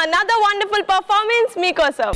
another wonderful performance meekosam.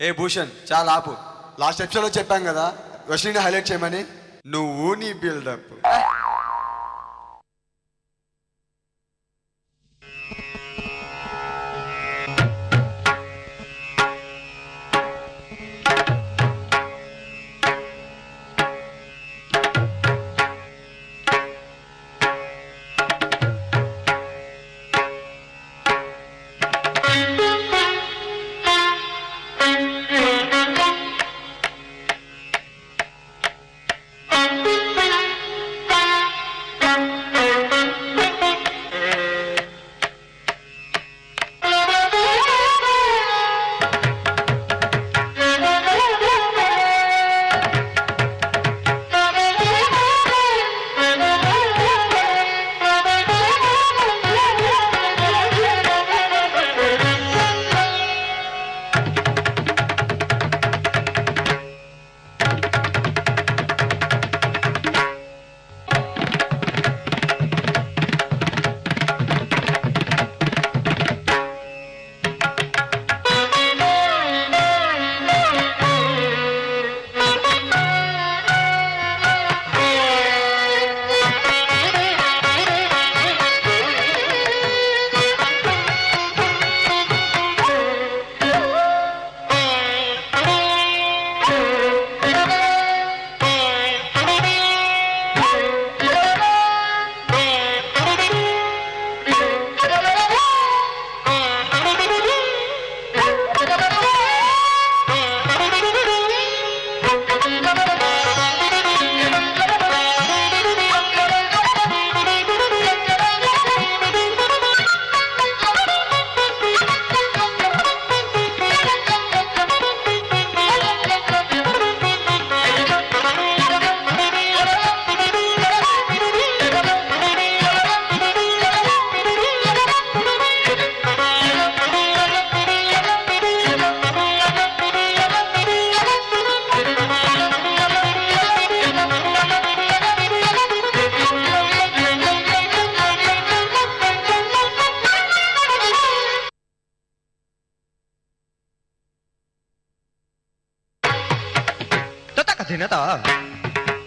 ఏ భూషణ్ చాలా ఆపు. Last ఎపిసోడ్లో చెప్పాం కదా వర్షిని హైలైట్ చేయమని. నువ్వు నీ బిల్డప్.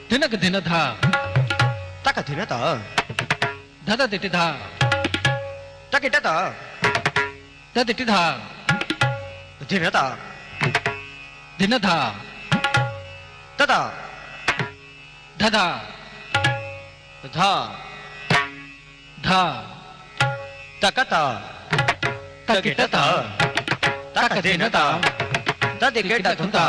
धिनक धिन धा तक धिन ता धद दिति धा तकिट ता तदिति धा धिन ता धिन धा तदा धदा धा धा तकता तकिट ता तक धिन ता तदिकिट धुंता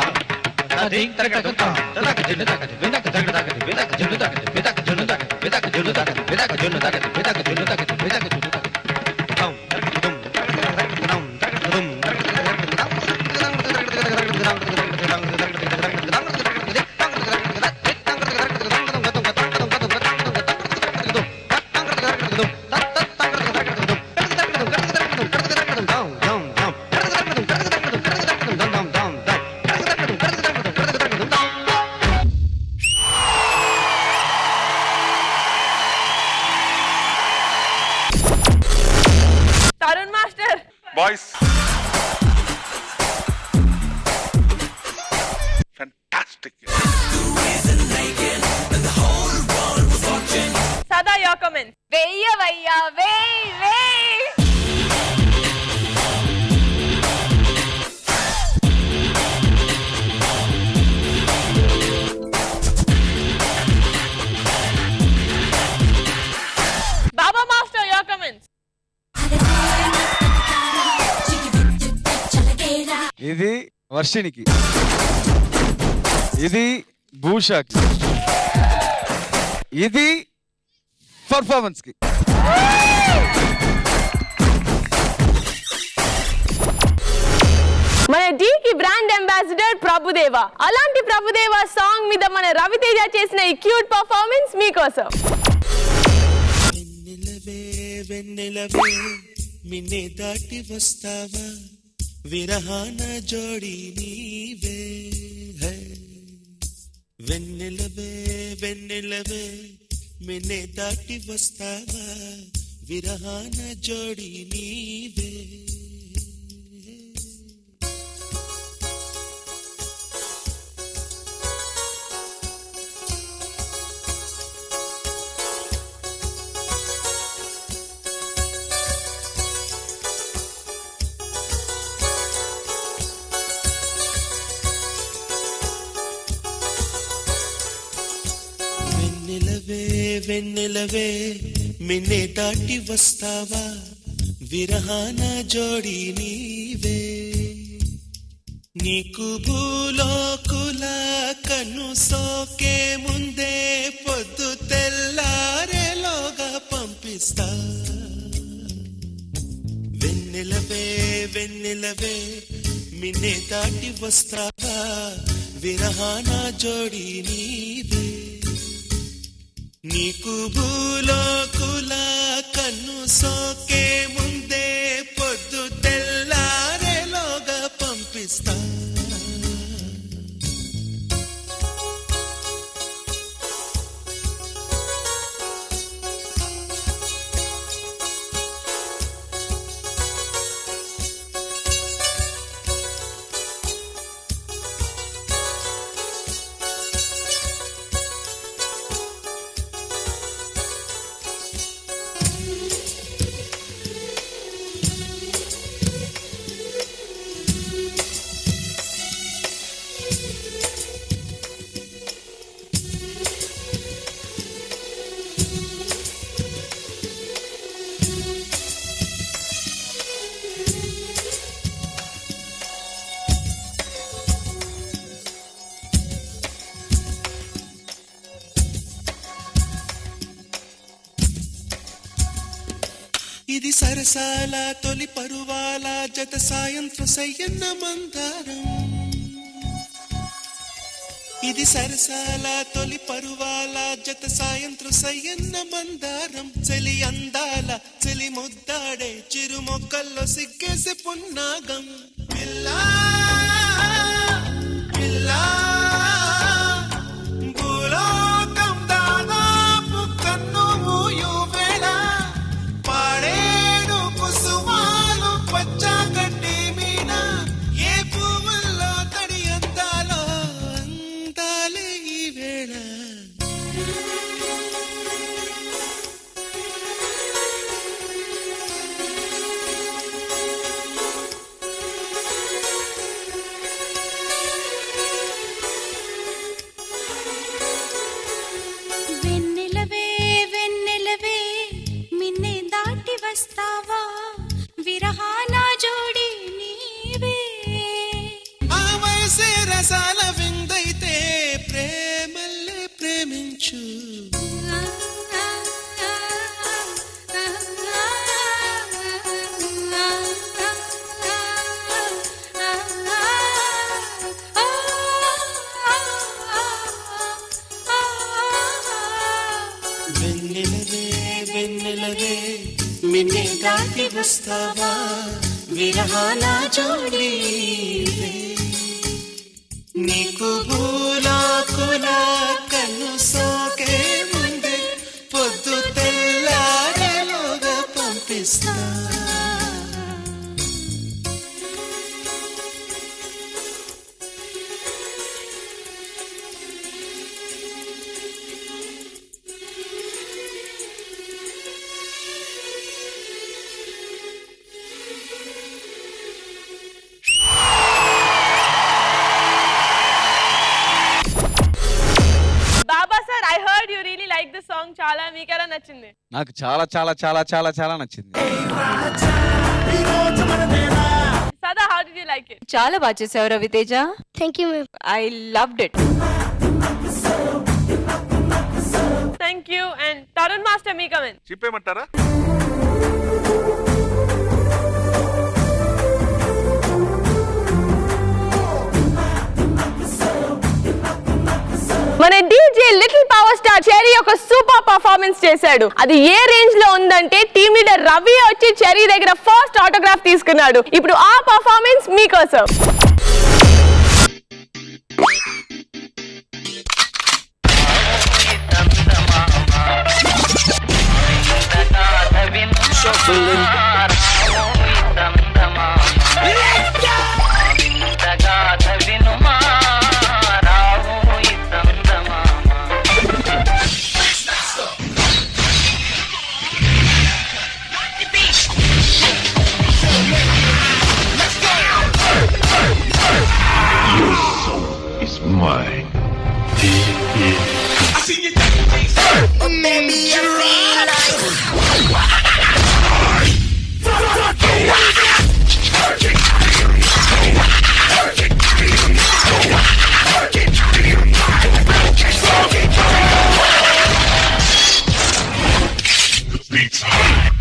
Ding tak tak tak tak junu tak benda ke junu tak benda ke junu tak benda ke junu tak benda ke junu tak benda ke junu tak benda ke junu tak benda ke junu tak dum dum dum dum Boys, fantastic. Sada, your comments. Veya vaya, vey. Baba Master, your comments. ఇది వర్షినికి, ఇది భూషాకి, ఇది performance కి. మన డీకి brand ambassador Prabhudeva. అలాంటి Prabhudeva song మీద మన రవితేజ చేసిన ఈ క్యూట్ పర్ఫార్మెన్స్ మీకోసం. వెన్నెలవే మిన్నే దాటి వస్తావా, విరహాన జోడి నీవే. వెన్నెలవే వెన్నెలవే మిన్నే దాటి వస్తావా, విరహాన జోడి నీవే. వెన్నెలవే మిన్నే దాటి వస్తావా, విరహాన జోడి నీవే. నీకు భూలోకుల కన్ను సోకే ముందే పొద్దు తెల్లారేలోగా పంపిస్తా. వెన్నెలవే వెన్నెలవే మిన్నే దాటి వస్తావా, విరహాన జోడి నీవే. నీకు భూలోకుల కన్ను సోకే ముందే పొద్దు తెల్లారేలోగా పంపిస్తా. ఇది సరసాల తొలి పరువాల జత సాయంత్రం సయ్యన్న మందారం. ఇది సరసాల తొలి పరువాల జత సాయంత్రం సయ్యన్న మందారం. చెలి అందాల చెలి ముద్దాడే చిరు మొక్కల్లో సిగ్గేసే పున్నాగం. పిల్లా పిల్లా భూలోకం దాదాపు కన్ను మూయు వేళ, పాడేడు కుసుమాలు పచ్చగడ్డి మీన, ఏ పువ్వుల్లో తడి అందాలో అందాలే ఈ వేళ. వెన్నెలవే వెన్నెలవే మిన్నే దాటి వస్తావా, విరహాన జోడి నీవే. ఆ వయసే రసాల విందైతే ప్రేమల్లే ప్రేమించు. వెన్నెలవే వెన్నెలవే మిన్నే దాటి వస్తావా, విరహాన జోడి నీవే. నీకు భూలోకుల కన్ను సోకే ముందే పొద్దు తెల్లారేలోగా పంపిస్తా. సాంగ్ చాలా మీకెలా నచ్చింది? నాకు చాలా చాలా చాలా చాలా చాలా నచ్చింది. Sada, how did you like it? చాలా బాగా చేసావు Raviteja. Thank you ma'am. I loved it. Thank you. And Tarun Master, me come in. చెప్పేమంటారా? మన DJ little power star cherry ఒక సూపర్ పర్ఫార్మెన్స్ చేశాడు. అది ఏ రేంజ్ లో ఉందంటే టీమ్ లీడర్ రవి వచ్చి చెరీ దగ్గర ఫస్ట్ ఆటోగ్రాఫ్ తీసుకున్నాడు. ఇప్పుడు ఆ పర్ఫార్మెన్స్ మీకోసం.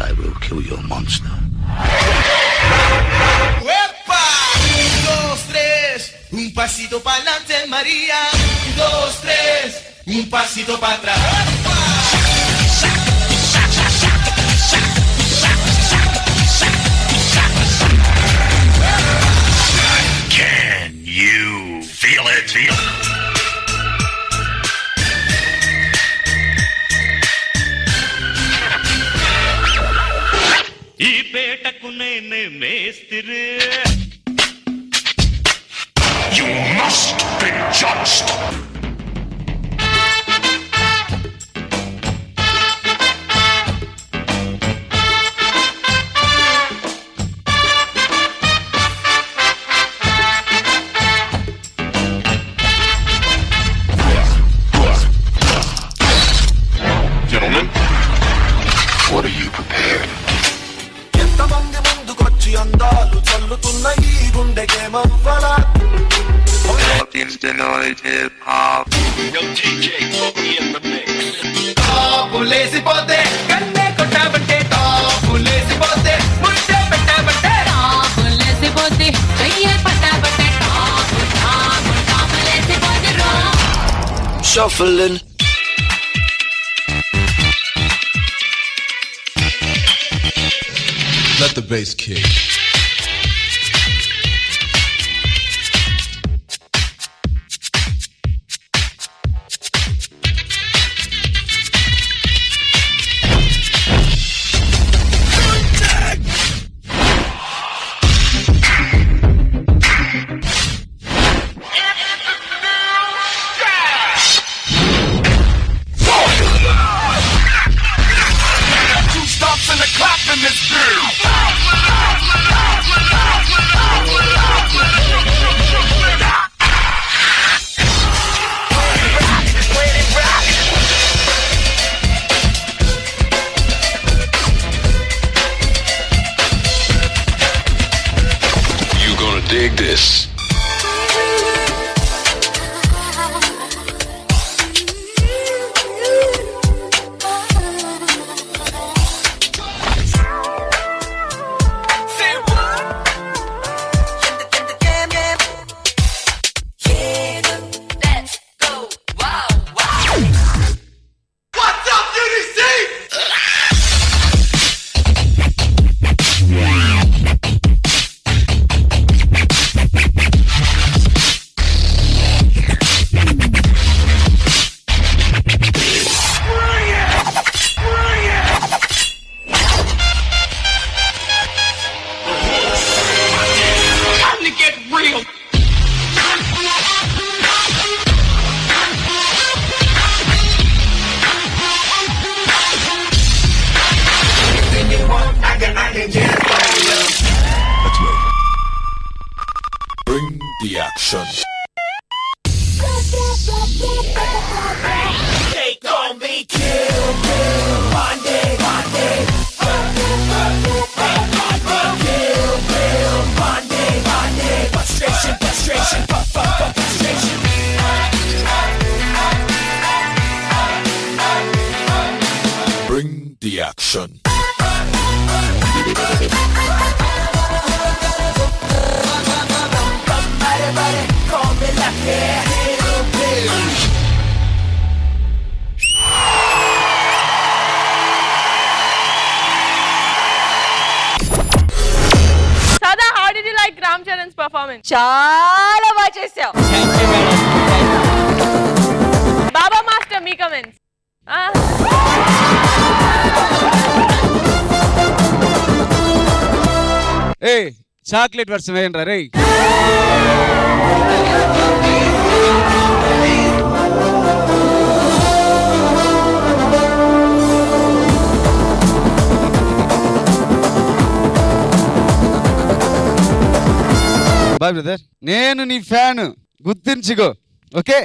I will kill your monster. ¡Epa! 2, 3, un pasito para adelante, María. 2, 3, un pasito para atrás. Can you feel it? ఈ పేటకు నేనే మేస్తిరి. You must be judged. Gentlemen, what are you prepared? ఎంతమంది ముందుకొచ్చి అందాలు చల్లుతున్న ఈ గుండెకేమవ్వరా? టాపులేసిపోతే కన్నే కొట్టాబంటే, టాపులేసిపోతే ముట్టే పెట్టాబంటే, టాపులేసిపోతే చెయ్యే పట్టాబట్టే, టాపులేసిపోతే రో. Shuffling. Let the bass kick. Two stops and a clap in this girl. You gonna dig this? the action. Sada, how did you like Ram Charan's performance? చాలా బాగా చేసావు. Baba Master, me comments. ఏ chocolate వర్షం వేయండి రే. Boy brother, నేను నీ fan, గుర్తించుకో. Okay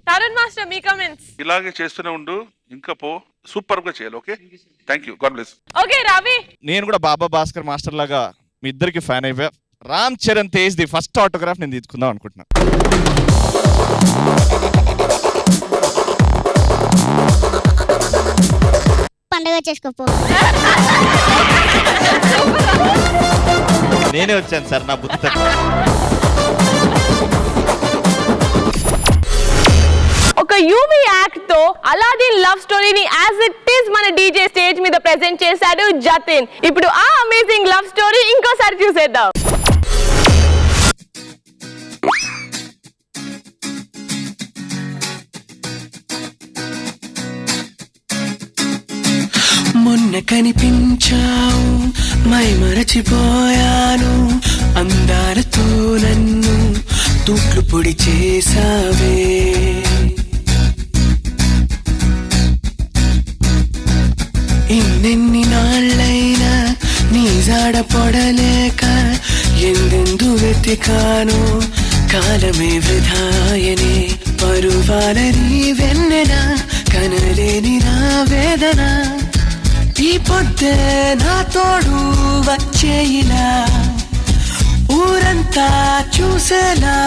Tarun Master, me comments. ఇలాగే చేస్తూనే ఉండు, ఇంకా పో, సూపర్ గా చేయాలి. Okay, thank you, God bless. Okay, Ravi. నేను కూడా బాబా భాస్కర్ మాస్టర్ లాగా మీ ఇద్దరికి ఫ్యాన్ అయిపోయా. Ram Charan Tej the first autograph నేను తీసుకుందాం అనుకుంటున్నా. పండగ చేసుకోపో. నేనే వచ్చాను సార్, నా బుద్ధి. ఒక యూవీ యాక్ట్ తో అలాదీన్ లవ్ స్టోరీని యాజ్ ఇట్ ఈస్ మన డీజే స్టేజ్ మీద ప్రెజెంట్ చేశాడు జతిన్. ఇప్పుడు ఆ అమేజింగ్ లవ్ స్టోరీ ఇంకోసారి చూసేద్దాం. మొన్న కనిపించావు, మై మరచిపోయాను, అందాలతో నన్ను తూట్లు పొడి చేసావే. ఇన్నెన్ని నాళ్ళైనా నీ జాడ పొడలేక ఎందెందు వెతికాను, కాలమే వృధాయనే. పరువాల నీ వెన్నెన కనలేని నా వేదన, ఈ పొద్దే నా తోడు వచ్చేయిలా, ఊరంతా చూసేలా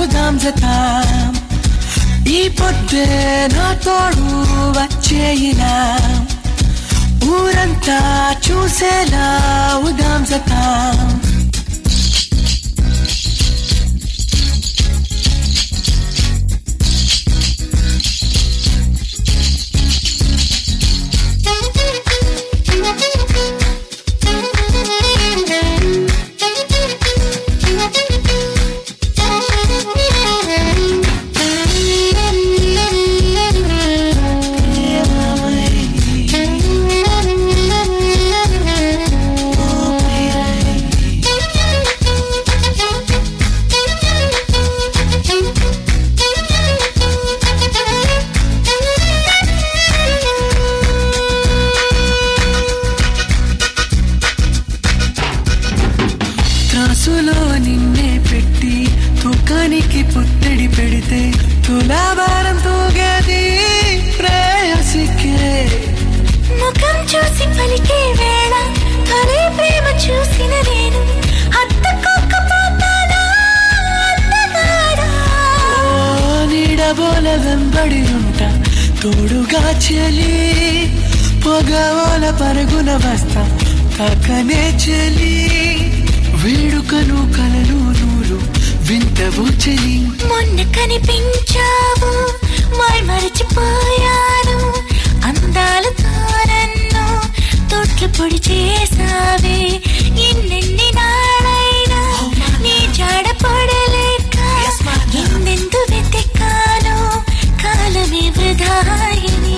ఉదాం జతాం. ఈ పొద్దే నా తోడు వచ్చేయిలా, ఊరంతా చూసేలా ఉదాం జతాం. త్రాసులో నిన్నే పెట్టి తూకానికి పుత్తడి పెడితే తులాభారం తూగేది ప్రేయసికే. ముఖం చూసి పలికే వేళ తొలి ప్రేమ చూసిన నేను హత్తుకోకపోతానా అందగాడా. నీడబోల వెంబడి ఉంటా తోడుగా చెలి, పొగవోల పరుగున వస్తా తాకనే చెలి. వేడుకను కలలు నూరు వింతవు చెలి. మొన్న కనిపించావు, మై మరచిపోయాను, అందాలతో నన్ను తోట్లు పొడి చేసావే. ఎన్నెన్ని నాడైనా నీ జాడ పడలేక ఎందెందు వెతికాను, కాలమే వృధాయని.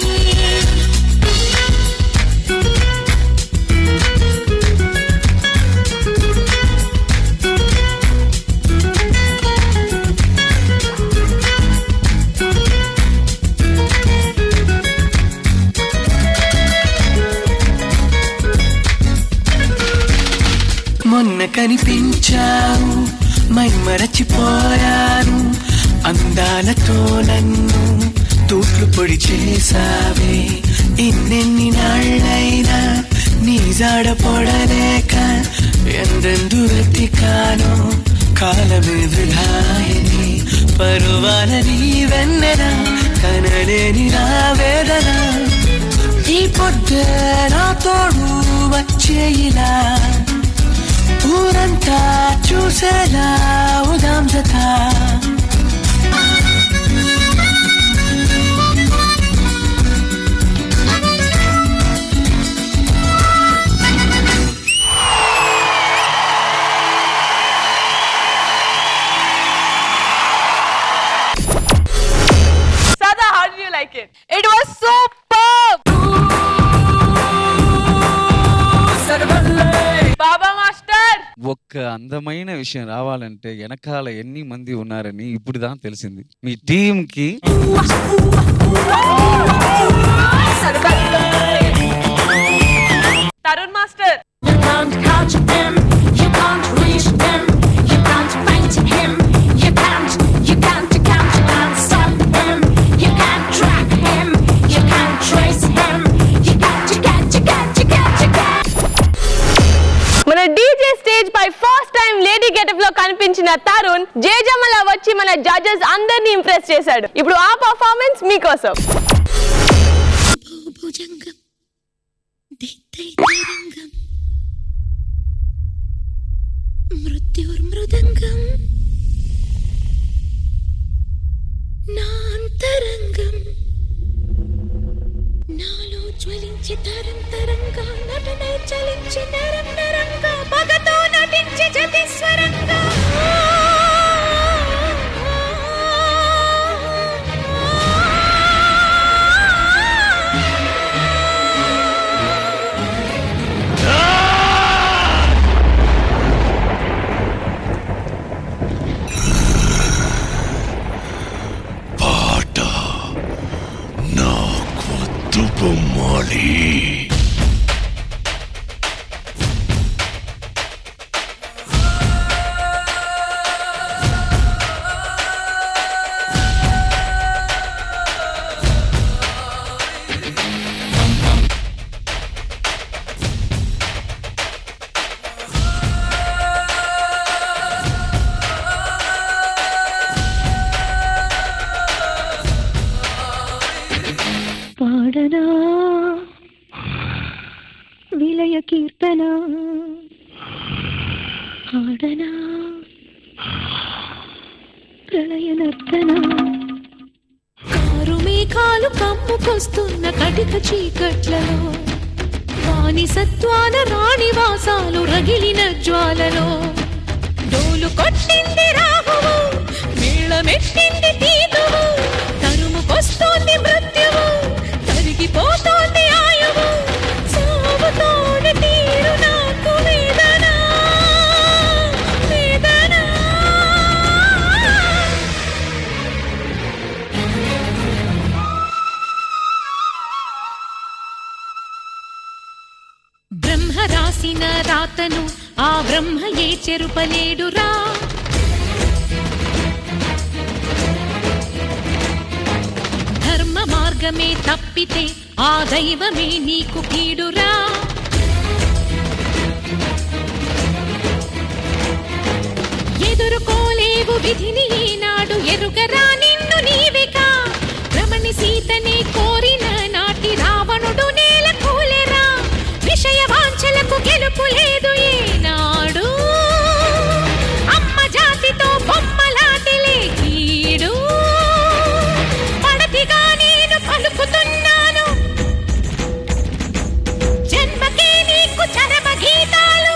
మొన్న కనిపించావు, మై మరచిపోయాను, అందాలతో నన్ను తూట్లు పొడి చేసావే. ఎన్నెన్ని నాళ్ళైనా నీ జాడ పొడలేక ఎందెందు వెతికాను, కాలమే వృధాయని. పరువాల నీ వెన్నెన కనలే చెప్పలేని నా వేదన ఈ పొద్దే నా తోడు వచ్చేయిలా ఊరంతా చూసేలా ఉదాం జత It was superb. Baba master ఒక్క అందమైన విషయం రావాలంటే వెనకాల ఎన్ని మంది ఉన్నారని ఇప్పుడు దా తెలిసింది. మీ టీం కి తరుణ్ మాస్టర్ మన డీజే స్టేజ్ పై ఫస్ట్ టైం లేడీ గెటప్ లో కనిపించిన తరుణ్ జేజమ్మల వచ్చి మన జడ్జెస్ అందరినీ ఇంప్రెస్ చేశాడు. ఇప్పుడు ఆ పర్ఫార్మెన్స్ మీకోసం. మృత్యుర్మృదంగం నాంతరంగం నాలో జ్వలించి తరంతరంగా నటనై చలించి నరం నరంగా పగతో నటించి జతిస్వరంగా పాడనా విలయ కీర్తన ఆడనా ప్రళయ నర్తన కారు మేఘాలు కమ్ముకొస్తున్న కటిక చీకట్లలో వాణి సత్వాన రాణి వాసాలు రగిలిన జ్వాలలో డోలు కొట్టింది రాహువు మేళమెట్టింది తీతువు తరుముకొస్తోంది మృత్యువు తరిగిపోతోంది ఆయువు సాగుతోంది తీరు నాకు వేదన వేదన బ్రహ్మ రాసిన రాతను ఆ బ్రహ్మయే చెరుపలేడురా ధర్మ మార్గమే తప్పితే ఆ దైవమే నీకు కీడురా ఎదుర్కోలేవు విధిని ఈనాడు ఎరుగరా నిన్ను నీవిగా రమణి సీతనే కోరిన నాటి రావణుడు నేల కూలెరా విషయ వాంఛలకు గెలుపు లేదు ఏనాడు అమ్మ జాతితో బొమ్మలాటలే కీడు పడతిగా నేను పలుకుతున్నాను జన్మకే నీకు చరమ గీతాలు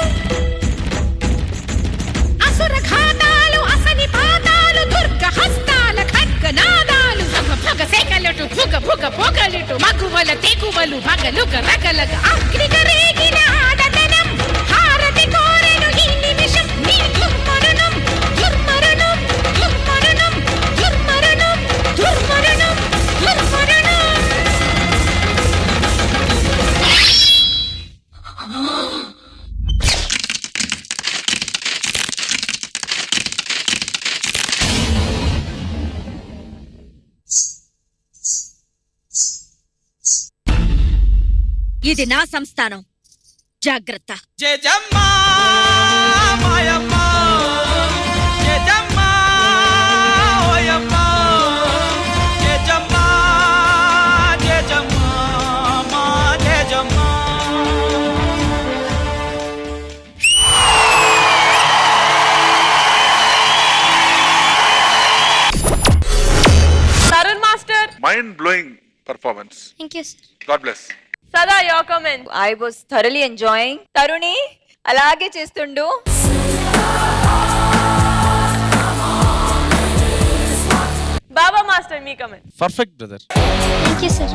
అసుర ఘాతాలు అసని పాతాలు దుర్గ హస్తాల ఖడ్గనాదాలు భగ సెగలటు భుగ భుగ పొగలిటు మగువల తెగువలు భగలుగ రగలగ అగ్నిగ రేగిన ఆడతనం హారతి కోరెను ఈ నిమిషం నీ దుర్మరణం దుర్మరణం దుర్మరణం దుర్మరణం దుర్మరణం దుర్మరణం ఇది నా సంస్థానం జాగ్రత్త జయజమ్మ మాయమ్మ జయజమ్మ ఓయమ్మ జయజమ్మ mind blowing performance. Thank you sir. God bless. Sada your comment. I was thoroughly enjoying. తరుణి అలాగే చేస్తుండు. బాబా మాస్టర్ మీ comment. Perfect brother. Thank you sir.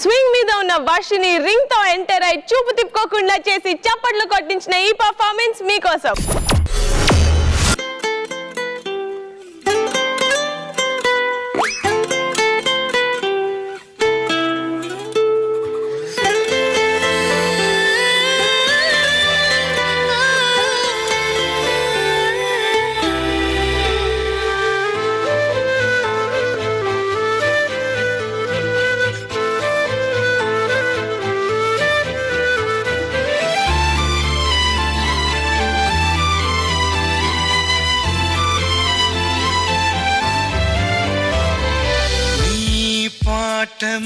Swing మీద ఉన్న వర్షిని రింగ్ తో ఎంటర్ అయి చూపు తిప్పుకోకుండా చేసి చప్పట్లు కొట్టించిన ఈ పర్ఫార్మెన్స్ మీకోసం.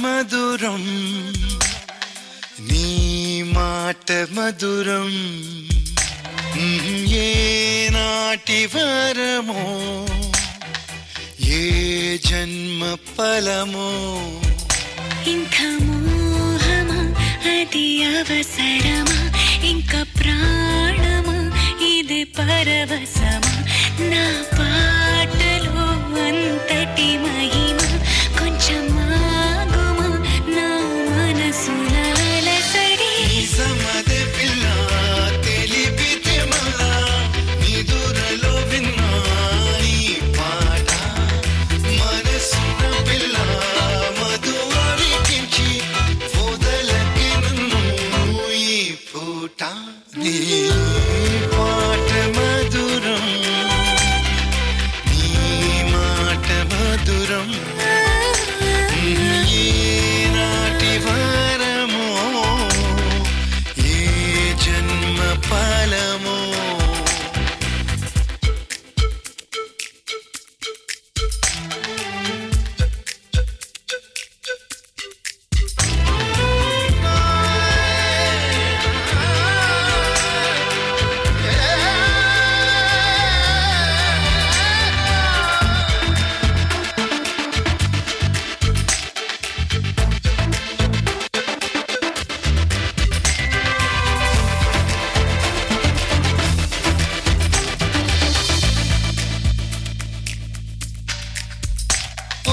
మధురం నీ మాట మధురం ఏ నాటి వరమో ఏ జన్మ ఫలమో ఇంకా మోహమా అది అవసరమా ఇంకా ప్రాణమా ఇది పరవశమా నా పాటలో అంతటి మహిమ కొంచెం ఆగుమా నా మనసుల అలసడి సమదే పిల్ల తెలిపితే మళ్ళా నిదురలో విన్నా ఈ పాట మనసున పిల్ల మధువరికించి వదలకి నన్ను ఈ పూట నీ పాట మధురం నీ మాట మధురం ఏ నాటి వరమో ఏ జన్మ ఫలమో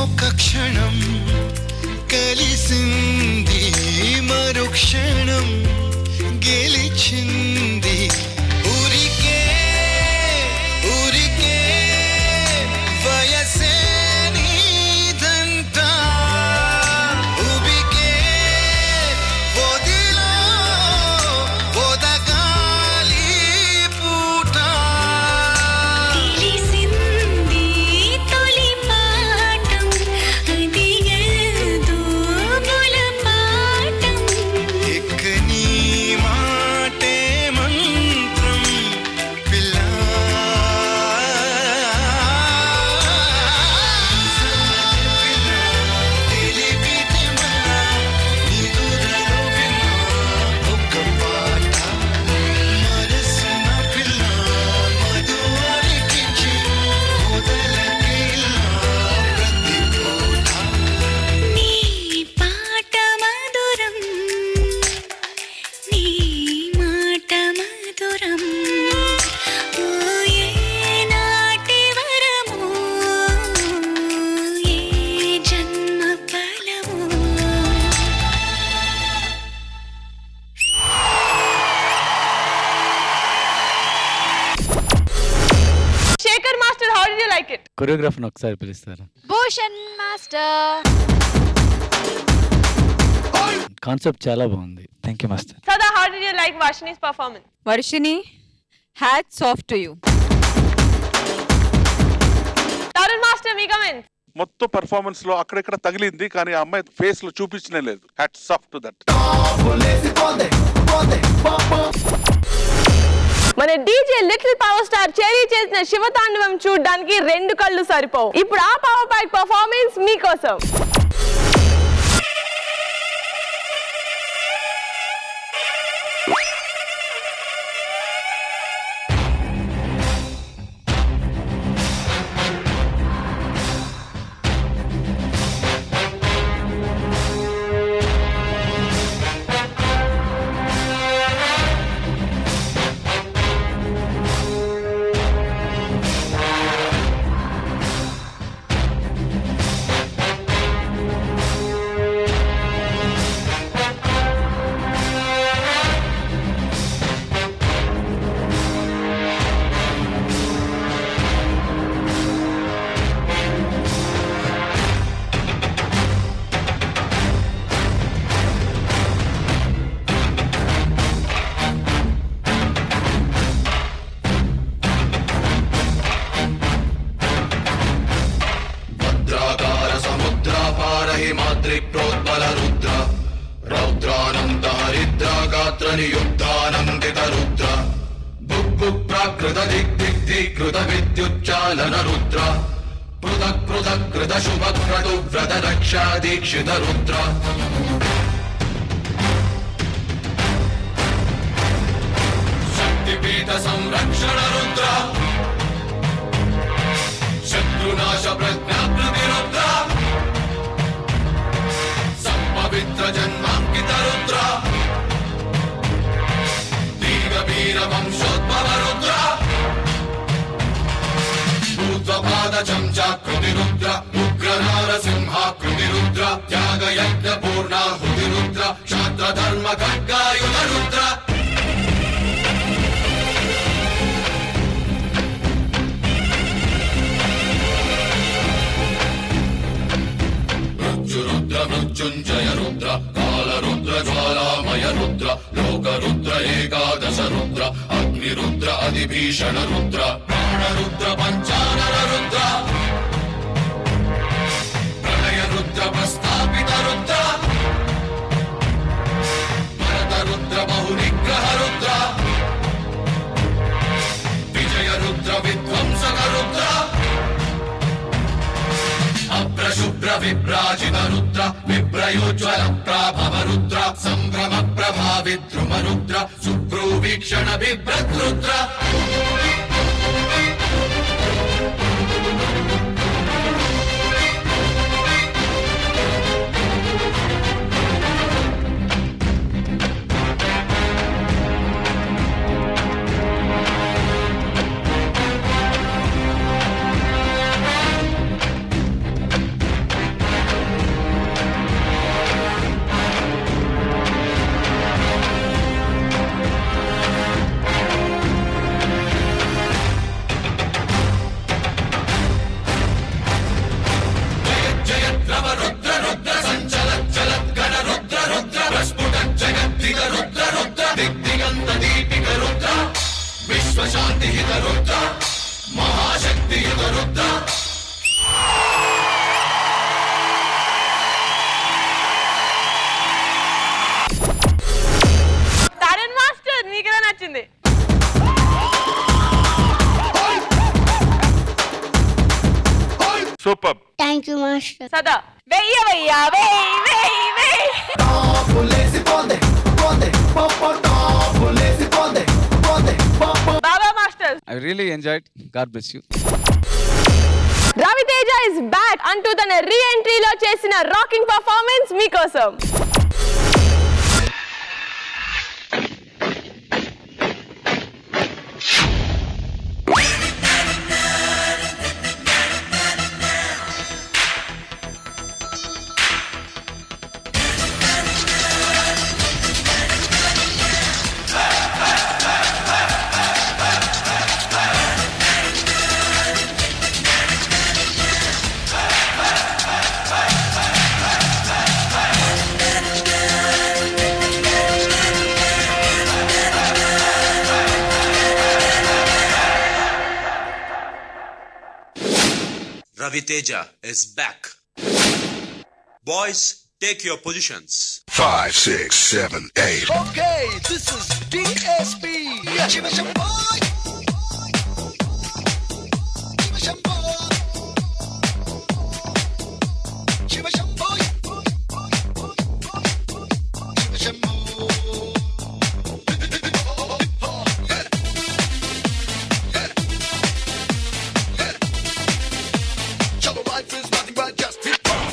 ఒక క్షణం కలిసింది మరుక్షణం గెలిచింది ఊరికే ఊరికే వయసే నీదంతా ఉబికే వదిలో వదగాలి పూట తెలిసింది తొలి పాఠం అది ఏదో మూలపాఠం ఇక నీ మాటే మంత్రం పిల్ల తెలిపితే మళ్ళా నిదురలో విన్నా ఒక పాట మనసున పిల్ల మధువరికించి వదలకి ప్రతి పూట నీ పాట మధురం నీ మాట మధురం ఓ ఏ నాటి వరమో ఏ జన్మ ఫలమో Shekhar master, how did you like it? కొరియోగ్రాఫర్ని ఒకసారి పిలుస్తారా? భూషణ్ మాస్టర్. కాన్సెప్ట్ చాలా బాగుంది. Thank you master. Sada, how did you like Varshini's performance? Varshini hats off to you. Tarun master మీ కామెంట్. మొత్తం పర్ఫార్మెన్స్ లో అక్కడెక్కడ తగిలింది కానీ ఆ అమ్మాయి ఫేస్ లో చూపించనే లేదు. Hats off to that. మన DJ little power star Cherry చేసిన శివతాండవం చూడడానికి 2 కళ్ళు సరిపోవు. ఇప్పుడు ఆ పవర్ ప్యాక్ పర్ఫార్మెన్స్ మీకోసం. हिमाद्रि प्रोद्बल रुद्र रौद्रानंद हरिद्र गात्र नियुक्तानंदित रुद्र बुक् प्राकृत दिग्दिग्धीकृत विद्युच्चालन रुद्र पृथक् पृथक् कृत शुभ क्रतु व्रत रक्षा दीक्षित रुद्र शक्तिपीठ संरक्षण रुद्र शत्रुनाश प्रज्ञाप्ति रुद्र संपवित्र जन्मांकित रुद्र दीर्घवीर वंशोद्भव रुद्र भूतपाद चमचाकृति रुद्र उग्र नारसिंहाकृति रुद्र त्याग यज्ञ पूर्णाहुति रुद्र क्षात्र धर्म खड्गायुध रुद्र रुद्र मृत्युंजय रुद्र काल रुद्र ज्वालामय रुद्र लोक रुद्र एकादश रुद्र अग्नि रुद्र अधिभीषण रुद्र प्राण रुद्र पंचानन रुद्र प्रलय रुद्र प्रस्थापित रुद्र भरत रुद्र बहुनिग्रह रुद्र विजय रुद्र विध्वंसक रुद्र अप्रशुभ्र विभ्राजित रुद्र विभ्रयोज्वल प्राभव रुद्र संभ्रम प्रभाविद्रुम रुद्र सुप्रूवीक्षण बिभ्रत् रुद्र शांति हित रुद्र महाशक्ति हित रुद्र తరుణ్ మాస్టర్ నీకెలా నచ్చింది? Super. Thank you master. Sada వెయ్య వెయ్య వెయ్యి వెయ్యి వెయ్యి Baba master. I really enjoyed. God bless you. Raviteja is back అంటూ తన రీ-ఎంట్రీలో చేసిన రాకింగ్ పర్ఫార్మెన్స్ మీకోసం. Raviteja is back. Boys, take your positions. 5, 6, 7, 8. Okay, this is DSP. Shiva Shambho. Shiva Shambho. Shiva Shambho. Shiva Shambho. Chalo life is nothing but just hip hop.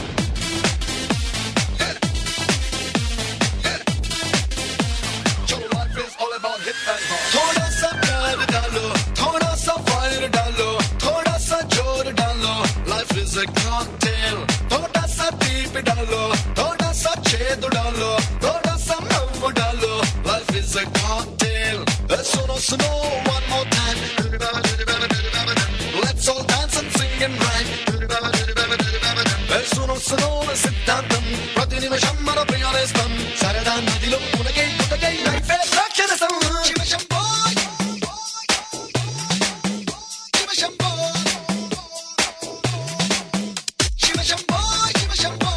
Chalo life is all about hip and hop. थोड़ा सा प्यार डालो, थोड़ा सा fire डालो, थोड़ा सा जोर डालो. Life is a cocktail. थोड़ा सा deep डालो, थोड़ा सा छेद डालो, थोड़ा सा love डालो. Life is a cocktail. सुनो सुनो one more time. Let's all dance and sing and rhyme. सुनो सुनो सिद्धांतम प्रति निमिषं मन प्रियनेस्तं सरदा नदिलो उनके उनके लाइफ रक्षणसं शिव शंभो शिव शंभो शिव शंभो शिव शंभो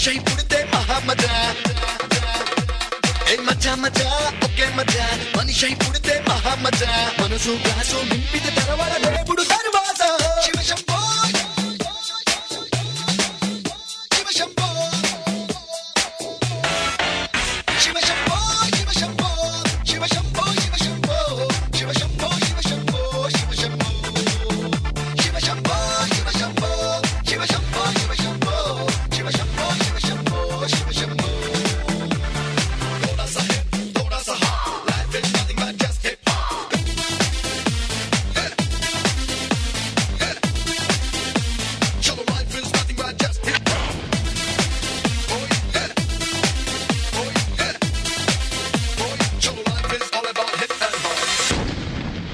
మనిషి పుడితే మహామజా ఏ మజా మజా ఒకే మజా మనిషి పుడితే మహామజా మనసు గ్లాసు నింపితే తెరవడ దేవుడు దర్వాజా శివ శంభో శివ శంభో శివ శంభో శివ శంభో శివ శంభో శివ శంభో శివ శంభో శివ శంభో శివ శంభో శివ శంభో శివ శంభో శివ శంభో శివ శంభో శివ శంభో శివ శంభో శివ శంభో थोड़ा सा hot life is nothing but just hip hop chalo life is nothing but just hip hop oh yeah chalo life is all about hip and hop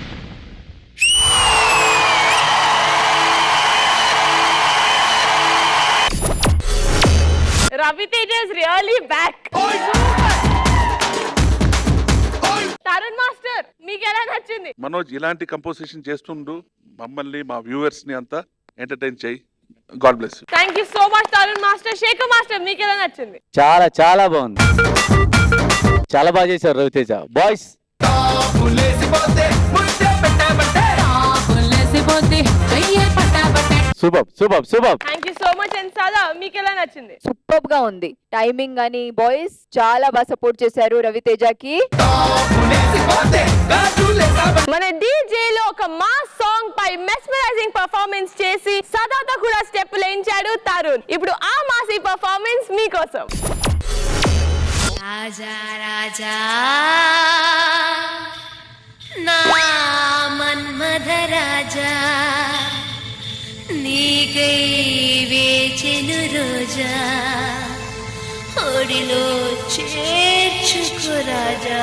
Raviteja is really back. Tarun master మీకు ఎలా నచ్చింది? మనోజ్ ఇలాంటి composition చేస్తుండు మమ్మల్ని మా viewers ని అంతా entertain చేయి. God bless you. Thank you so much Tarun master. Shekhar master మీకు ఎలా నచ్చింది? చాలా చాలా బాగుంది. చాలా బాగా చేశారు Raviteja. Boys super super super. Thank you so much. And Sada మీకు ఎలా నచ్చింది? సూపర్ గా ఉంది. టైమింగ్ అని బాయ్స్ చాలా బాగా సపోర్ట్ చేశారు రవితేజకి. మన డీజే లో ఒక మాస్ సాంగ్ పై మెస్మరైజింగ్ పర్ఫార్మెన్స్ చేసి సదాతో కూడా స్టెప్ లేయించాడు తరుణ్. ఇప్పుడు ఆ మాసీ పర్ఫార్మెన్స్ మీకోసం. రాజా రాజా నా మన్మథ రాజా నీకై వేచెను రోజా ఒడిలో చేర్చుకో రాజా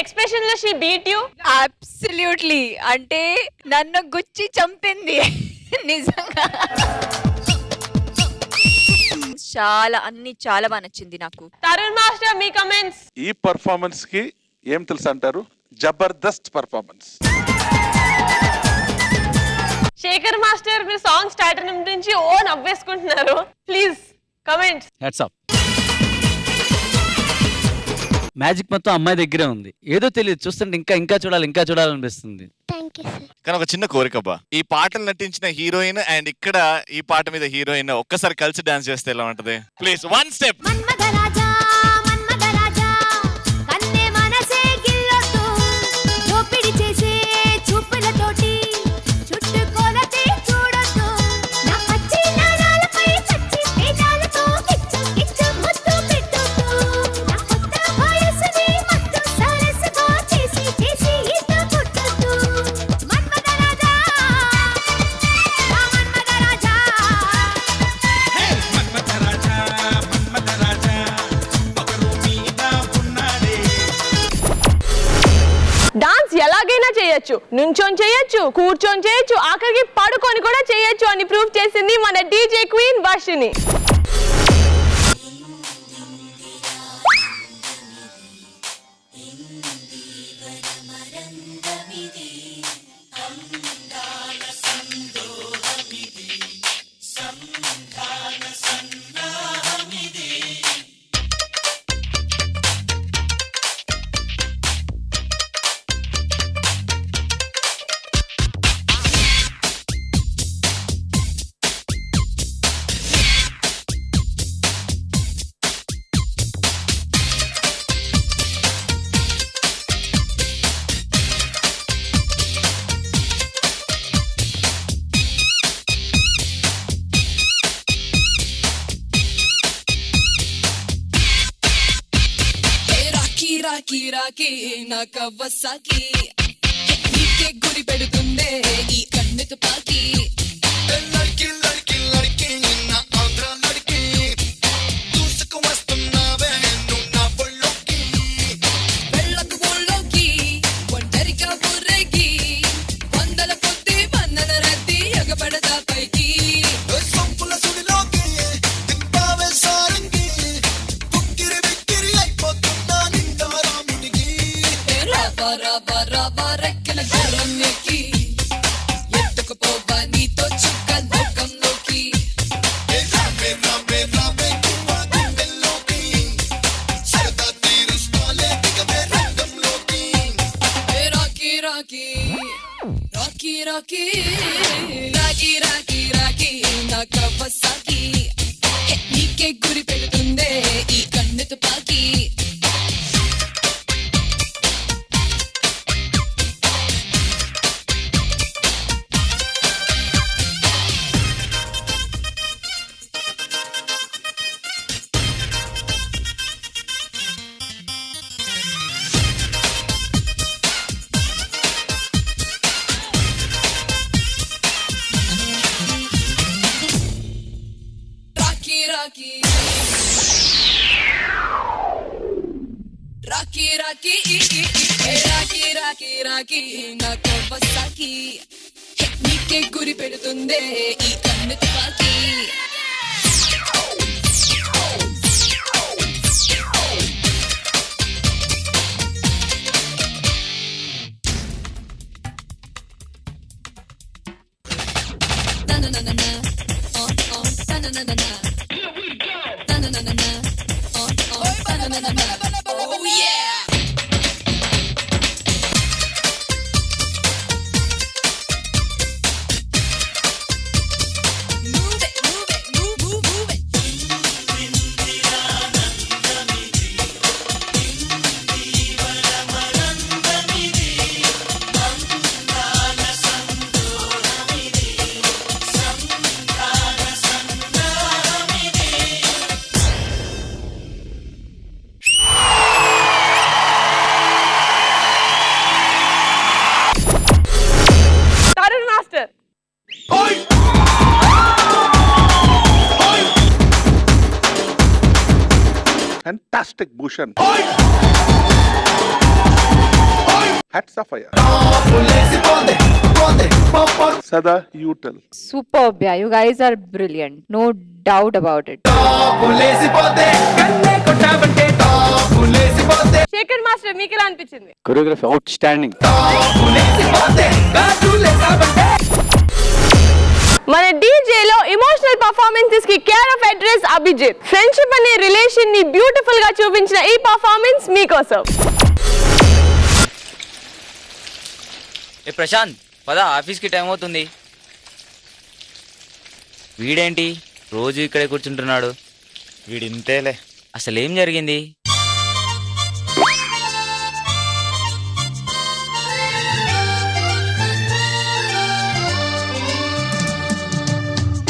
ఎక్స్ప్రెషన్ లో షీ బీట్ యు. అబ్సల్యూట్లీ, అంటే నన్ను గుచ్చి చంపింది నిజంగా. చాలా బాగా నచ్చింది నాకు. తరుణ్ మాస్టర్ మీ కమెంట్స్. ఈ పర్ఫార్మెన్స్ కి ఏం తెలుసు అంటారు? జబర్దస్త్ పర్ఫార్మెన్స్. శేఖర్ మాస్టర్ మీరు సాంగ్ స్టార్టర్ నుంచి నవ్వేసుకుంటున్నారు. Please comments. Heads up. Magic మొత్తం అమ్మాయి దగ్గరే ఉంది. ఏదో తెలియదు, చూస్తుంటే ఇంకా చూడాలనిపిస్తుంది. కానీ ఒక చిన్న కోరికబ్బా, ఈ పాటలు నటించిన హీరోయిన్ అండ్ ఇక్కడ ఈ పాట మీద హీరోయిన్ ఒక్కసారి కలిసి డాన్స్ చేస్తే ఎలా ఉంటది? Please one step. ఎలాగైనా చేయొచ్చు, నుంచొని చేయొచ్చు, కూర్చొని చేయొచ్చు, ఆఖరికి పడుకొని కూడా చేయొచ్చు అని ప్రూవ్ చేసింది మన డీజే క్వీన్ వర్షిని. రాకి నా కవ్వసాకి నీకే గురి పెడుతుందే ఈ కన్ను తుపాకి. లడ్కి లడ్కి లడ్కి నా ఆంధ్ర లడ్కి దూసుకు వస్తున్నావే నువ్వు నా బొళ్ళోకి. వెళ్ళకు బొళ్ళోకి ఒంటరిగా బుర్రెకి వందల కొద్ది వందల రద్ది ఎగబడదా పైకి. సొంపుల సుడిలోకి దింపావే సారంగి బుక్కిరి బిక్కిరి అయిపోతున్నా నిండా రాముడికి. రావా రావా రావా రెక్కల గుర్రం ఎక్కి ఎత్తుకుపోవా నీతో చుక్క లోకంలోకి. రావే రావే రావే కువ్వా గుండెల్లోకి సరదా తీరుస్తాలే దిగవే రంగంలోకి. రాకి రాకి రాకి రాకి రాకి రాకి రాకి నా కవ్వసాకి నీకే గురి పెడుతుందే ఈ కన్ను తుపాకి. రాకి రాకి రాకి రాకి రాకి నా కవ్వసాకి నీకే గురి పెడుతుందే ఈ కన్ను తుపాకి. Oh yeah. Move it, move it, move, move, move it. Tarun master. Fantastic, Bhushan. Hats off అయ్యా. సదా you tell. Superb, yeah. You guys are brilliant. No doubt about it. Shekhar master మీకు ఎలా అనిపించింది? Choreography outstanding. మన DJ లో emotional performances కి care of address Abhijit. Friendship అనే relation ని బ్యూటిఫుల్ గా చూపించిన ఈ పర్ఫార్మెన్స్ మీకోసం. ఏ ప్రశాంత్, పద ఆఫీస్కి టైం అవుతుంది. వీడేంటి రోజు ఇక్కడే కూర్చుంటున్నాడు? వీడింతేలే. అసలు ఏం జరిగింది?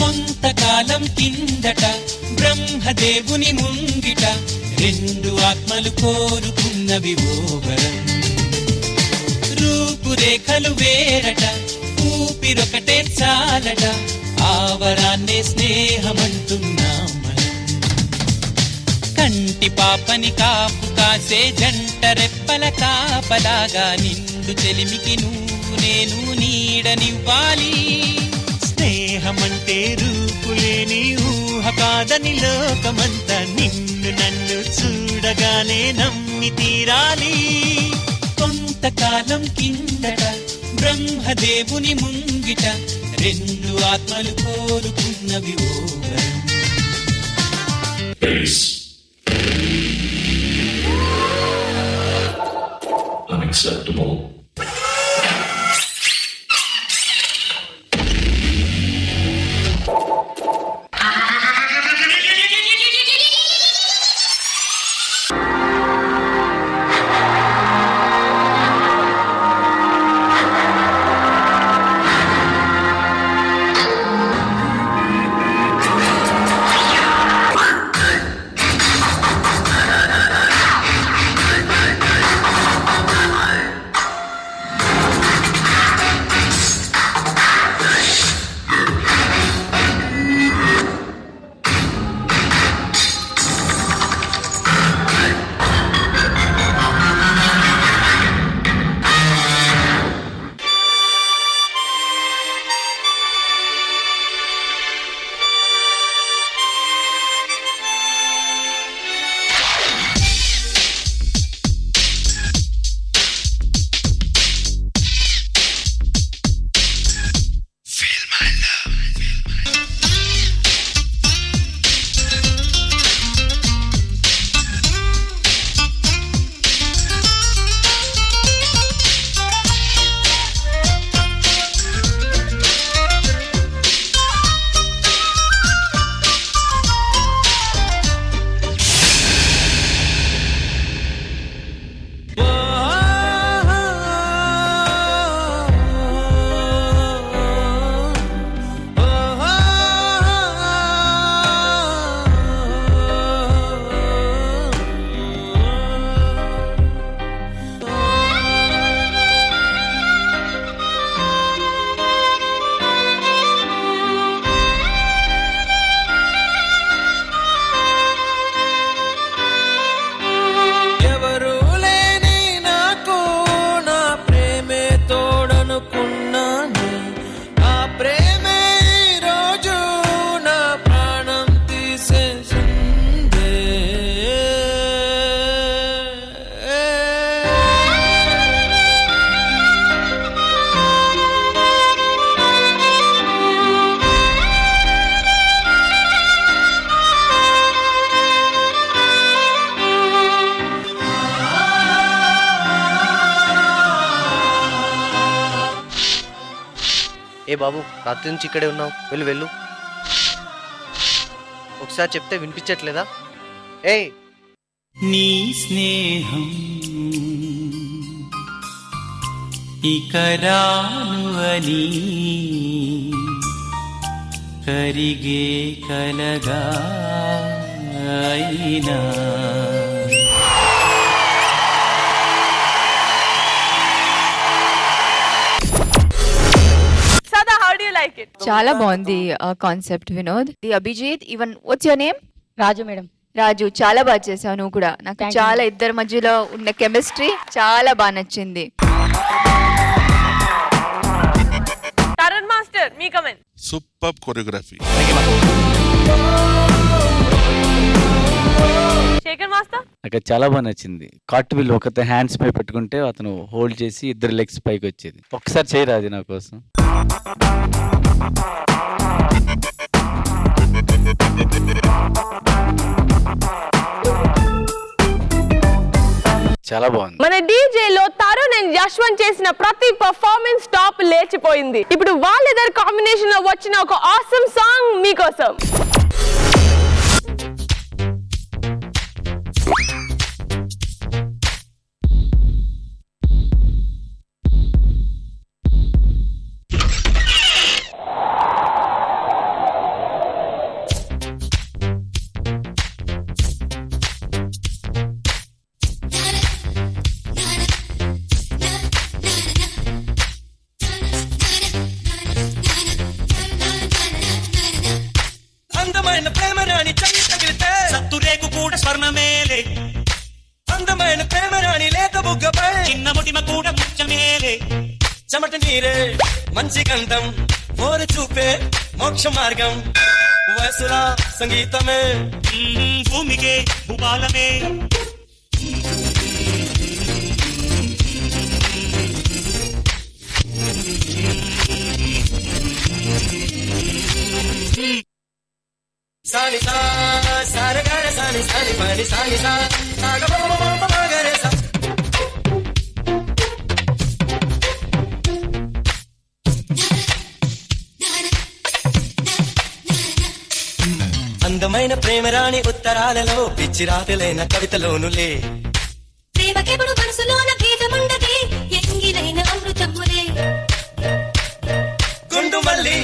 కొంతకాలం కిందట బ్రహ్మదేవుని ముంగిట రెండు ఆత్మలు కోరుకున్నవి ఓవరం. రూపురేఖలు వేరట, ఊపిరొకటే చాలట, ఆవరాన్నే స్నేహమంటున్నాం మనం. కంటి పాపని కాపు కాసే జంట రెప్పల కాపలాగా నిండు చెలిమికి నువ్వు నేను నీడనివ్వాలి. స్నేహమంటే రూపులేని ఊహ కాదని లోకమంతా నిన్ను నన్ను చూడగానే నమ్మి తీరాలి. కొంతకాలం కిందట బ్రహ్మదేవుని ముంగిట రెండు ఆత్మలు కోరుకున్నవి ఓవరం. Unacceptable. ఏ బాబు, రాత్రి నుంచి ఇక్కడే ఉన్నావు, వెళ్ళు వెళ్ళు. ఒకసారి చెప్తే వినిపించట్లేదా? ఏయ్, నీ స్నేహం ఇక రాను అని కరిగే కలగా అయినా చాలా బాగుంది concept Vinod. The Abhijit, even what's your name? Raju madam. Raju, చాలా బాగా చేసావు నువ్వు కూడా. నాకు చాలా ఇద్దరి మధ్యలో ఉన్న కెమిస్ట్రీ చాలా బాగా నచ్చింది. మాస్టర్ మీ comment. Super choreography. Shekhar master నాకు చాలా బాగా నచ్చింది. కాట్ వీల్ ఒక హ్యాండ్స్ పై పెట్టుకుంటే అతను హోల్డ్ చేసి ఇద్దరు లెగ్స్ పైకి వచ్చేది. ఒకసారి చేయరా అది నా కోసం. చాలా బాగుంది. మన డీజే లో తరుణ్ అండ్ యశ్వంత్ చేసిన ప్రతి పర్ఫార్మెన్స్ టాప్ లేచిపోయింది. ఇప్పుడు వాళ్ళిద్దరు కాంబినేషన్ లో వచ్చిన ఒక ఆసమ్ సాంగ్ మీకోసం. అందమైన ప్రేమ రాణి చెయ్యి తగిలితే సత్తురేకు కూడా స్వర్ణమేలే. అందమైన ప్రేమ రాణి లేత బుగ్గపై చిన్న ముటిమ కూడా ముచ్చమేలే. చెమట నీరే మంచి గంధం ఓరు చూపే మోక్ష మార్గం. వయసులా సంగీతమే భూమికే భూపాలమే. సాని సా సారగార సాని సాని పని సాని సా సాగరే సా. అందమైన ప్రేమరాణి ఉత్తరాలలో పిచ్చి రాతలైన కవితలోనులే. ప్రేమకెప్పుడు మనసులోన భేదముండదే ఎంగిలైన అమృతములే. గుండు మల్లి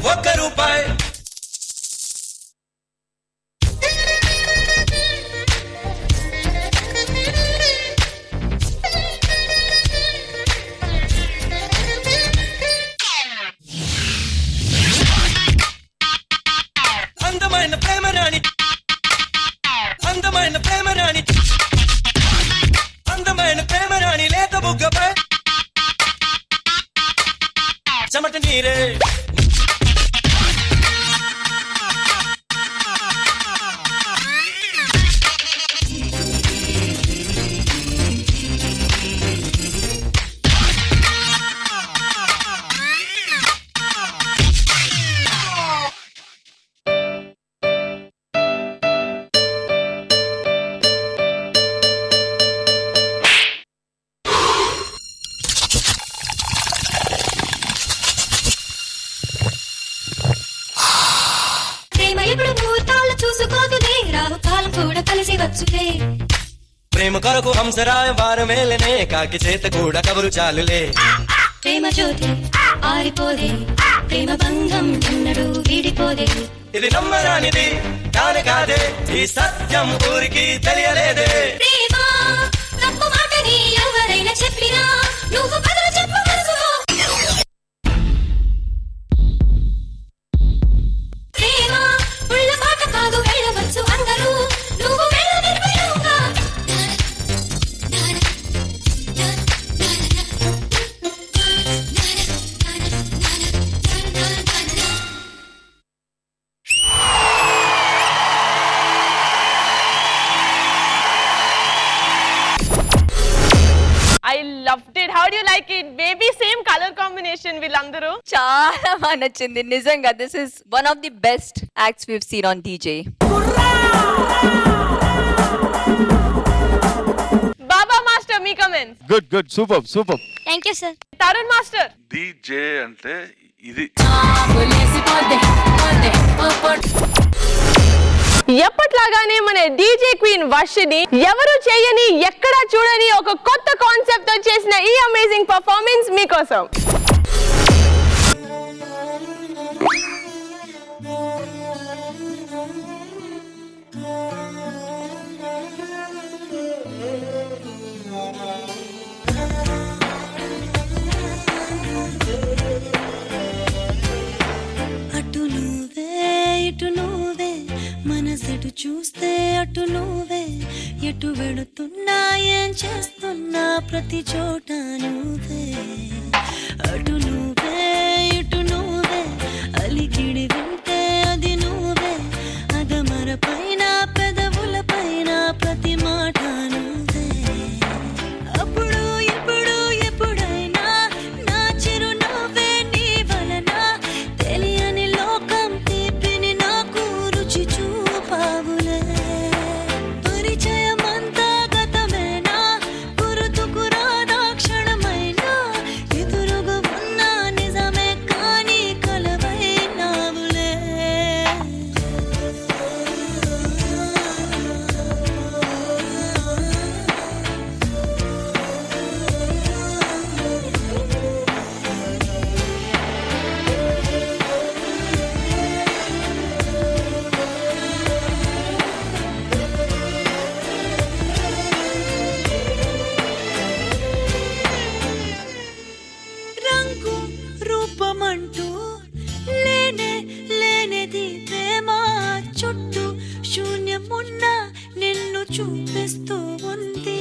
₹1 అందమైన ప్రేమరాణి అందమైన ప్రేమరాణి అందమైన ప్రేమరాణి లేత బుగ్గపై చెమట నీరే ప్రేమ కొరకు హంసరాయ వారమేలనే కాకి చేత కూడా కబురు చాలులే. ప్రేమ జ్యోతి ఆరిపోదే ప్రేమ బంధం ఎన్నడూ వీడిపోదే. ఇది నమ్మరానిది కానే కాదే ఈ సత్యం ఊరికి తెలియలేదే. ప్రేమ తప్పు మాటని ఎవరైనా చెప్పినా నువ్వు బదులు చెప్పు మనసులో. ప్రేమ ఉళ్ళ మాట కాదు వెళ్ళవచ్చు అందరూ నువ్వు వెళ్ళ నిర్భయంగా. I loved it. How do you like it, baby? Same color combination వీళ్ళందరూ. చాలా బాగా నచ్చింది నిజంగా. This is one of the best acts we've seen on DJ. Baba master మీ comments. Good super. Thank you sir. Tarun master DJ అంటే ఇది. ఎప్పట్లాగానే మన DJ queen Varshini ఎవరు చేయని ఎక్కడా చూడని ఒక కొత్త కాన్సెప్ట్ తో చేసిన ఈ అమేజింగ్ పర్ఫార్మెన్స్ మీకోసం. అటు నువ్వే ఇటు నువ్వే మనసెటు చూస్తే అటు నువ్వే ఎటు వెళుతున్నా ఏం చేస్తున్నా ప్రతి చోట నువ్వే. అటు నువ్వే ఇటు నువ్వే అలికిడి వింటే అది నువ్వే అదమర పైన పెదవుల పైన ప్రతి మాట నువ్వే అప్పుడు ఎప్పుడు ఎప్పుడైనా నా చిరునవ్వే నీ వలన తెలియని లోకం తీపిని నాకు రుచి చూపావులే పరిచయమంతా గతమేనా గుర్తుకు రాదా క్షణమైనా ఎదురుగా ఉన్న నిజమే కానీ కలవైనావులే రంగు రూపమంటూ లేనే లేనిది ప్రేమ చుట్టూ శూన్యమున్న నిన్ను చూపిస్తూ ఉంది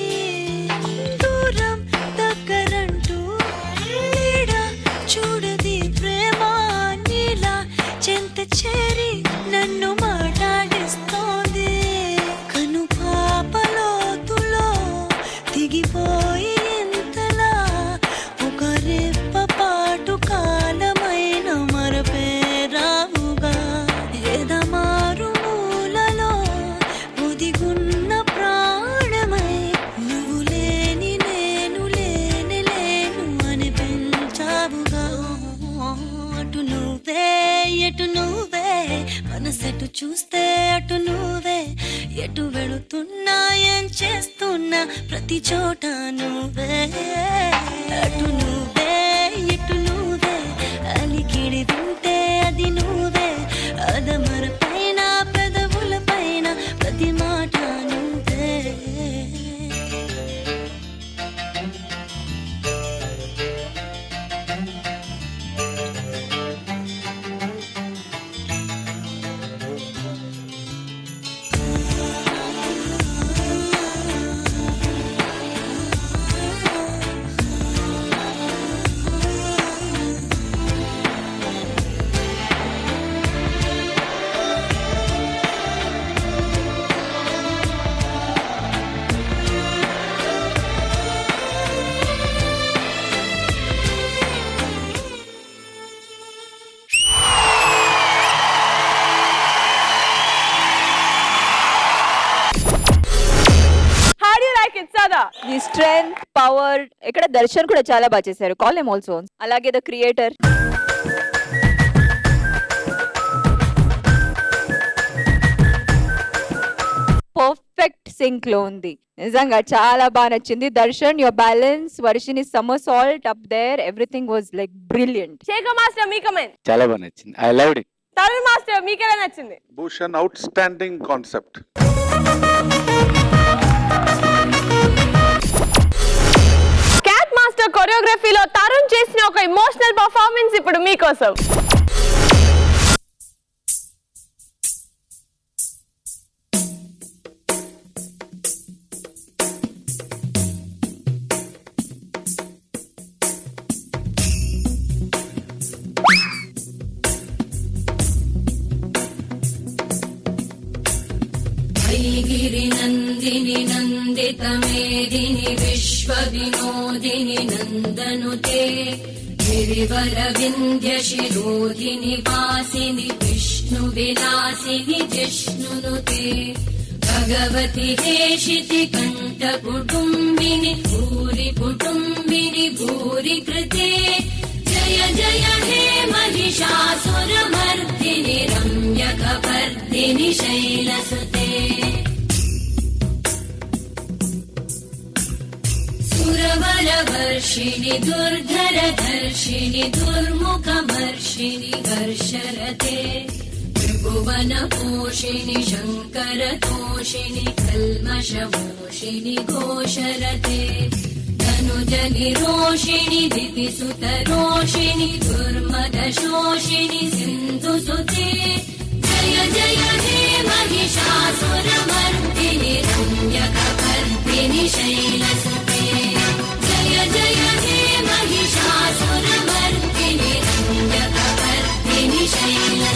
దూరం దగ్గరంటూ నీడ చూడది ప్రేమ నీలా చెంత చేరి నన్ను మాట్లాడిస్తోంది కను పాపలోతులో దిగిపోయి ఇంతలా ఒక రెప్ప పాటు కాలమైన మరపేరావుగా ఎదమారు మూలలో ఒదిగున్న ప్రాణమై నువ్వు లేని నేను లేని లేను అని పెంచావుగా అటు నువ్వే ఎటు నువ్వే మనసెటు చూస్తే అటు నువ్వే ఎటు వెళుతున్నా ఏం చేస్తున్నా ప్రతి చోట నువ్వే అటు నువ్వే ఎటు నువ్వే అలికిడి వింటే అది నువ్వే అదమర పైన పెదవుల పైన ప్రతి మాట నువ్వే How do you like it, Sada? The strength power ఇక్కడ దర్శన్ కూడా చాలా బాగా చేశారు కాల్ ఎమ్ ఆల్సో అలాగే ద క్రియేటర్ పర్ఫెక్ట్ సింక్ లో ఉంది నిజంగా చాలా బాగా నచ్చింది Darshan your balance Varshini somersault up there everything was like brilliant Shekhar master మీ కమెంట్ చాలా బాగా నచ్చింది I loved it Tarun master మీకెలా నచ్చింది భూషణ్ అవుట్ స్టాండింగ్ కాన్సెప్ట్ క్యాట్ మాస్టర్ కొరియోగ్రఫీలో తరుణ్ చేసిన ఒక ఎమోషనల్ పర్ఫార్మెన్స్ ఇప్పుడు మీకోసం गिरि नन्दिनि नन्दित मेदिनि विश्व विनोदिनि नन्दनुते गिरिवर विन्ध्य शिरोधिनि वासिनि विष्णु विलासिनि जिष्णुनुते भगवति हेशिति कण्ठ कुटुम्बिनि भूरि कुटुम्बिनि भूरि कृते जय जय हे महिषासुरमर्दिनि रम्यकपर्दिनि शैलसुते सुरवरवर्षिणि दुर्धरधर्षिणि दुर्मुखमर्षिणि घर्षरते त्रिभुवनपोषिणि शङ्करतोषिणि कल्मषमोषिणि घोषरते धनुजनिरोषिणि दितिसुतरोषिणि दुर्मदशोषिणि सिन्धुसुते जय जय हे महिषासुरमर्दिनि रम्यकपर्दिनि शैलसुते जय जय हे Mahishasuramardini रम्यकपर्दिनि शैलसुते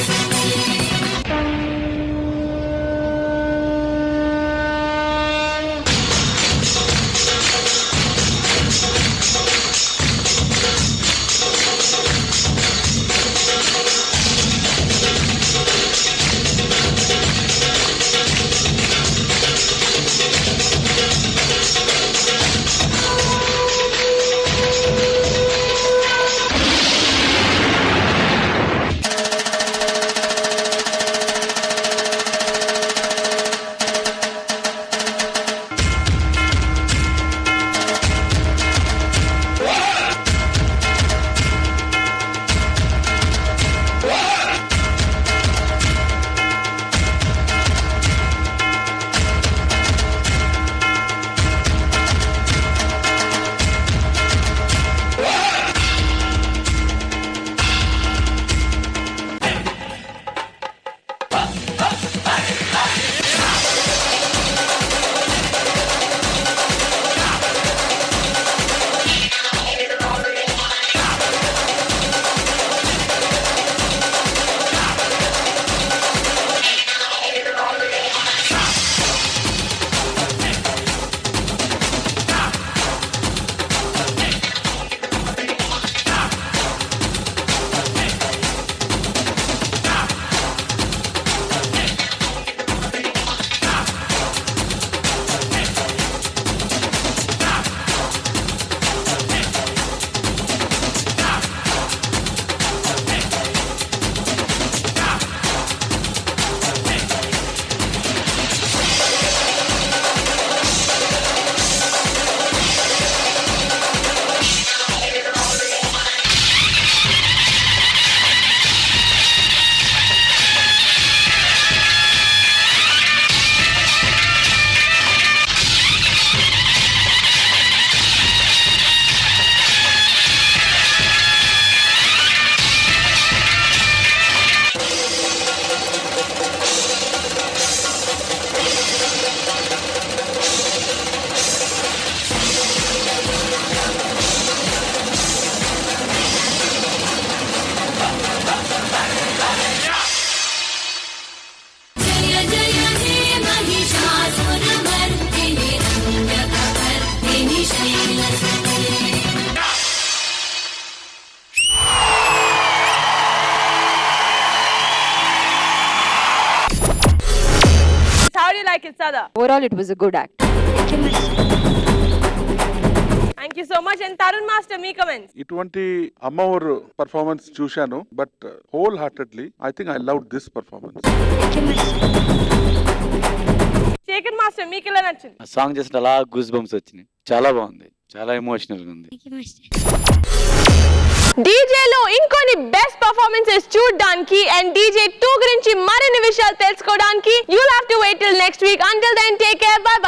you like it, Sada? Overall, it was a good act. Thank you so much. And Tarun Master, me comments. ఇటువంటి అమ్మవారు పర్ఫార్మెన్స్ చూశాను, but wholeheartedly I think I love this performance. Shekhar master, మీకు ఎలా నచ్చింది? సాంగ్ చేసిన అలా goose bumps వచ్చినాయి. చాలా బాగుంది, చాలా ఎమోషనల్ గా ఉంది. డీజేలో ఇంకొన్ని బెస్ట్ పర్ఫార్మెన్సెస్ చూడడానికి అండ్ డీజే 2 గురించి మరిన్ని విషయాలు తెలుసుకోవడానికి you'll have to wait till next week. Until then, take care. Bye bye.